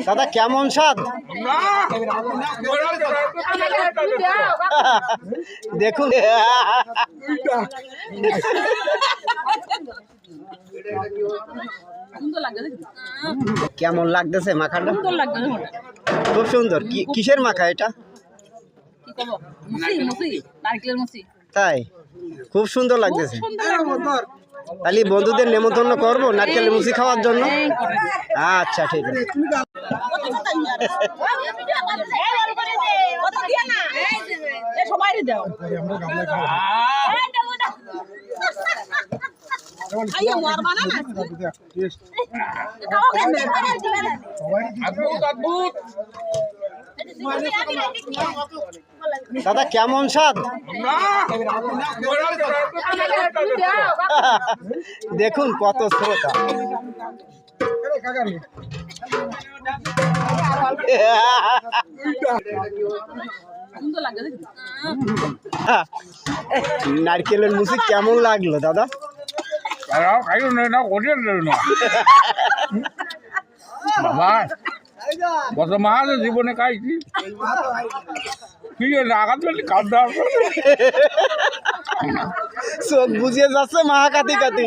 দাদা কেমন স্বাদ দেখুন কেমন লাগতেছে মাখাটা খুব সুন্দর কিসের মাখা এটা তাই খুব সুন্দর লাগতেছে তাহলে বন্ধুদের নেমন্তন্ন করবো নারকেলের মুসি খাওয়ার জন্য আচ্ছা ঠিক আছে দাদা কেমন স্বাদ দেখুন কত শ্রোতা নারকেলের মুসি কেমন লাগলো দাদা বাবা কত মাছ জীবনে খাইছি চোখ বুঝিয়ে যাচ্ছে মা কাতি কাতি